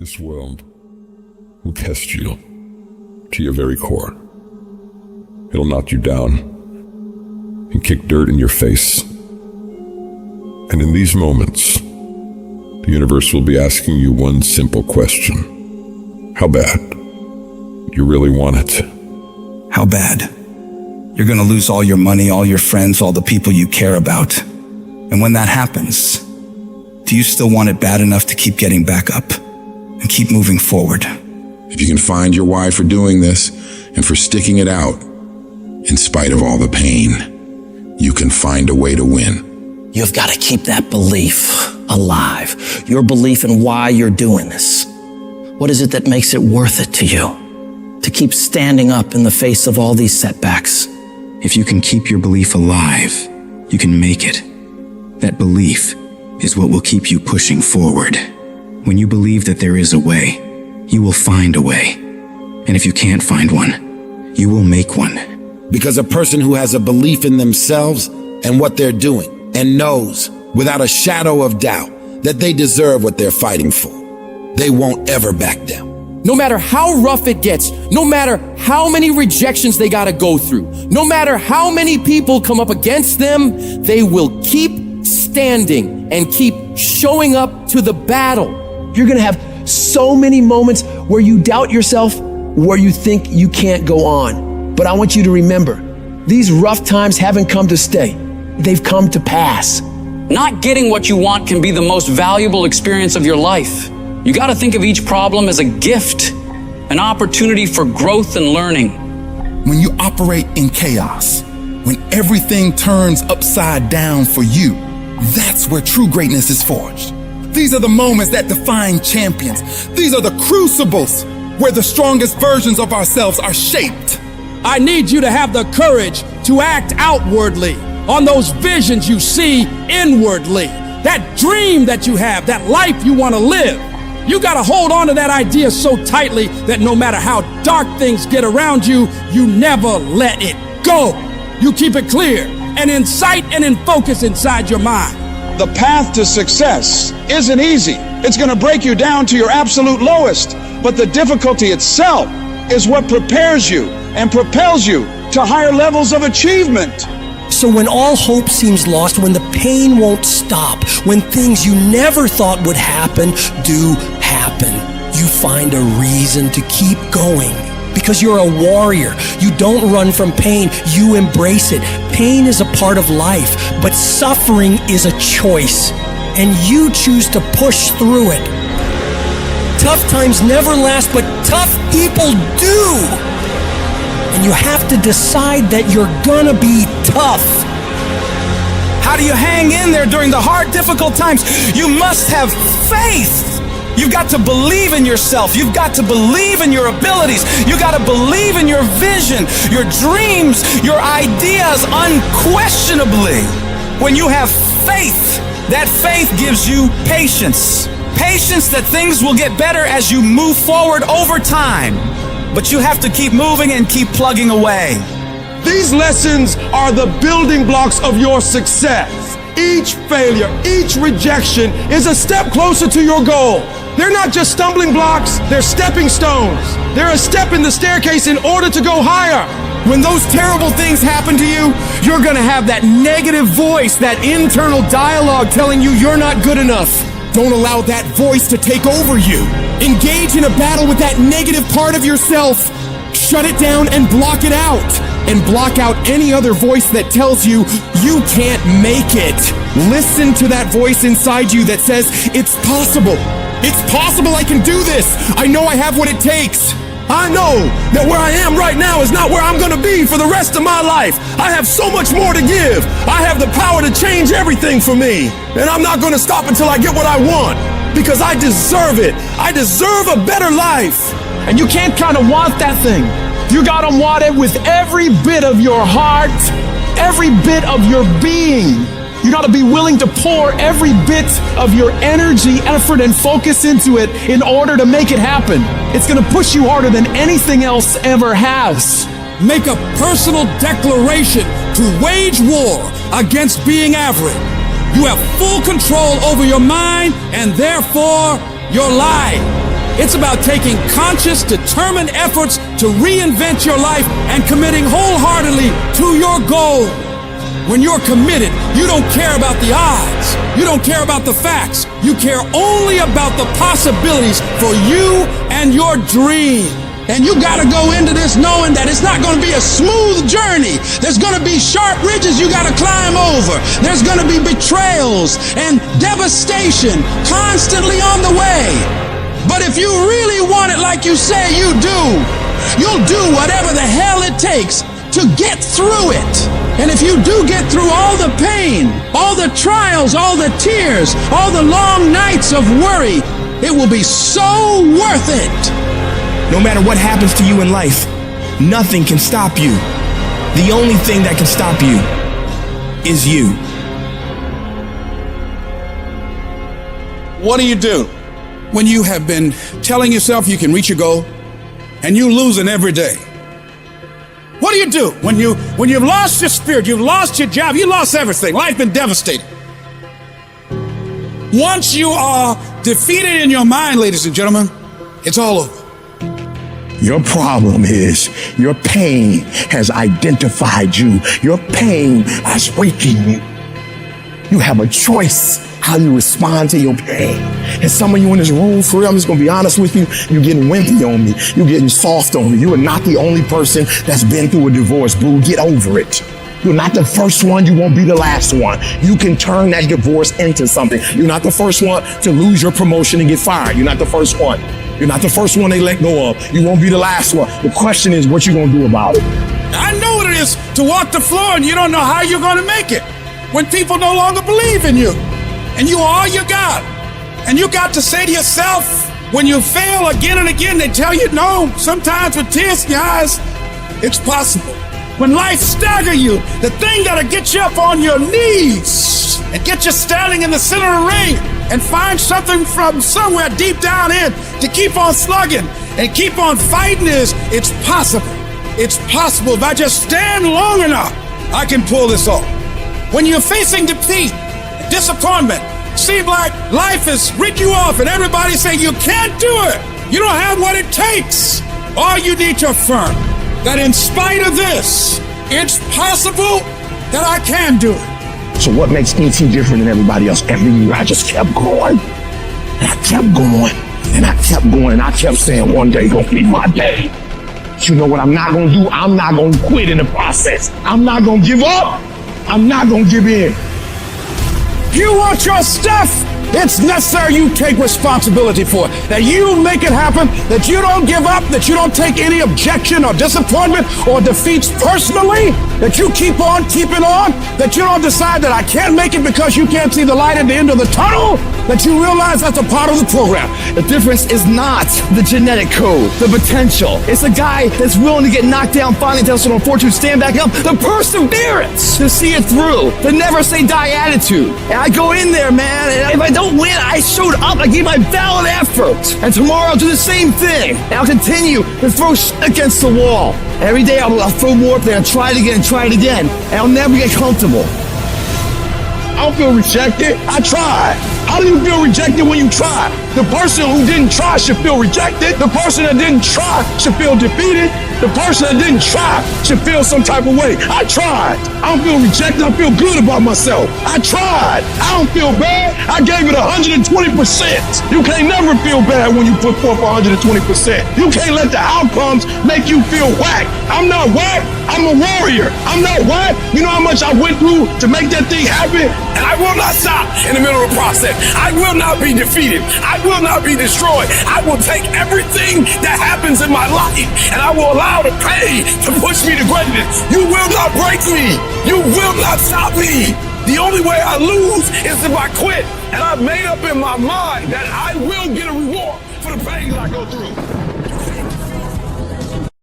This world will test you to your very core. It'll knock you down and kick dirt in your face. And in these moments, the universe will be asking you one simple question. How bad? You really want it? How bad? You're gonna lose all your money, all your friends, all the people you care about. And when that happens, do you still want it bad enough to keep getting back up and keep moving forward? If you can find your why for doing this and for sticking it out, in spite of all the pain, you can find a way to win. You've got to keep that belief alive. Your belief in why you're doing this. What is it that makes it worth it to you? To keep standing up in the face of all these setbacks. If you can keep your belief alive, you can make it. That belief is what will keep you pushing forward. When you believe that there is a way, you will find a way. And if you can't find one, you will make one. Because a person who has a belief in themselves and what they're doing and knows without a shadow of doubt that they deserve what they're fighting for, they won't ever back down. No matter how rough it gets, no matter how many rejections they gotta go through, no matter how many people come up against them, they will keep standing and keep showing up to the battle. You're gonna have so many moments where you doubt yourself, where you think you can't go on. But I want you to remember, these rough times haven't come to stay. They've come to pass. Not getting what you want can be the most valuable experience of your life. You got to think of each problem as a gift, an opportunity for growth and learning. When you operate in chaos, when everything turns upside down for you, that's where true greatness is forged. These are the moments that define champions. These are the crucibles where the strongest versions of ourselves are shaped. I need you to have the courage to act outwardly on those visions you see inwardly. That dream that you have, that life you want to live. You got to hold on to that idea so tightly that no matter how dark things get around you, you never let it go. You keep it clear and in sight and in focus inside your mind. The path to success isn't easy. It's going to break you down to your absolute lowest. But the difficulty itself is what prepares you and propels you to higher levels of achievement. So when all hope seems lost, when the pain won't stop, when things you never thought would happen do happen, you find a reason to keep going. Because you're a warrior. You don't run from pain, you embrace it. Pain is a part of life, but suffering is a choice. And you choose to push through it. Tough times never last, but tough people do. And you have to decide that you're gonna be tough. How do you hang in there during the hard, difficult times? You must have faith. You've got to believe in yourself. You've got to believe in your abilities. You got to believe in your vision, your dreams, your ideas unquestionably. When you have faith, that faith gives you patience. Patience that things will get better as you move forward over time. But you have to keep moving and keep plugging away. These lessons are the building blocks of your success. Each failure, each rejection is a step closer to your goal. They're not just stumbling blocks, they're stepping stones. They're a step in the staircase in order to go higher. When those terrible things happen to you, you're gonna have that negative voice, that internal dialogue telling you you're not good enough. Don't allow that voice to take over you. Engage in a battle with that negative part of yourself. Shut it down and block it out. And block out any other voice that tells you you can't make it. Listen to that voice inside you that says, it's possible. It's possible I can do this. I know I have what it takes. I know that where I am right now is not where I'm gonna be for the rest of my life. I have so much more to give. I have the power to change everything for me. And I'm not gonna stop until I get what I want. Because I deserve it. I deserve a better life. And you can't kind of want that thing. You gotta want it with every bit of your heart, every bit of your being. You gotta be willing to pour every bit of your energy, effort, and focus into it in order to make it happen. It's gonna push you harder than anything else ever has. Make a personal declaration to wage war against being average. You have full control over your mind and therefore your life. It's about taking conscious, determined efforts to reinvent your life and committing wholeheartedly to your goal. When you're committed, you don't care about the odds. You don't care about the facts. You care only about the possibilities for you and your dream. And you gotta go into this knowing that it's not gonna be a smooth journey. There's gonna be sharp ridges you gotta climb over. There's gonna be betrayals and devastation constantly on the way. But if you really want it like you say you do, you'll do whatever the hell it takes to get through it. And if you do get through all the pain, all the trials, all the tears, all the long nights of worry, it will be so worth it. No matter what happens to you in life, nothing can stop you. The only thing that can stop you is you. What do you do when you have been telling yourself you can reach your goal and you losing every day? What do you do when you've lost your spirit, you've lost your job, you lost everything, life been devastated? Once you are defeated in your mind, ladies and gentlemen, it's all over. Your problem is your pain has identified you. Your pain has weakened you. You have a choice how you respond to your pain. And some of you in this room, for real, I'm just gonna be honest with you, you're getting wimpy on me. You're getting soft on me. You are not the only person that's been through a divorce, boo. Get over it. You're not the first one. You won't be the last one. You can turn that divorce into something. You're not the first one to lose your promotion and get fired. You're not the first one. You're not the first one they let go of. You won't be the last one. The question is, what you gonna do about it? I know what it is to walk the floor and you don't know how you're gonna make it. When people no longer believe in you and you are all you got. And you got to say to yourself, when you fail again and again, they tell you no, sometimes with tears in your eyes, it's possible. When life stagger you, the thing that'll get you up on your knees and get you standing in the center of the ring and find something from somewhere deep down in to keep on slugging and keep on fighting is, it's possible. It's possible. If I just stand long enough, I can pull this off. When you're facing defeat, disappointment, seem like life has ripped you off and everybody's saying you can't do it. You don't have what it takes. All you need to affirm that in spite of this, it's possible that I can do it. So what makes ET different than everybody else? Every year I just kept going. And I kept going. And I kept going. And I kept saying one day gonna be my day. But you know what I'm not gonna do? I'm not gonna quit in the process. I'm not gonna give up. I'm not gonna give in. You want your stuff? It's necessary you take responsibility for it. That you make it happen, that you don't give up, that you don't take any objection or disappointment or defeats personally, that you keep on keeping on, that you don't decide that I can't make it because you can't see the light at the end of the tunnel, that you realize that's a part of the program. The difference is not the genetic code, the potential. It's a guy that's willing to get knocked down, finally tell someone fortune, stand back up, the perseverance to see it through, the never say die attitude. And I go in there, man, and if I don't win, I showed up, I gave my valid effort. And tomorrow I'll do the same thing. And I'll continue to throw shit against the wall. Every day I'll throw more up there and try it again and try it again. And I'll never get comfortable. I don't feel rejected. I tried. How do you feel rejected when you try? The person who didn't try should feel rejected. The person that didn't try should feel defeated. The person that didn't try should feel some type of way. I tried. I don't feel rejected. I feel good about myself. I tried. I don't feel bad. I gave it 120%. You can't never feel bad when you put forth 120%. You can't let the outcomes make you feel whack. I'm not whack. I'm a warrior. I'm not whack. You know how much I went through to make that thing happen? And I will not stop in the middle of the process. I will not be defeated. I will not be destroyed. I will take everything that happens in my life and I will allow the pain to push me to greatness. You will not break me. You will not stop me. The only way I lose is if I quit. And I've made up in my mind that I will get a reward for the pain that I go through.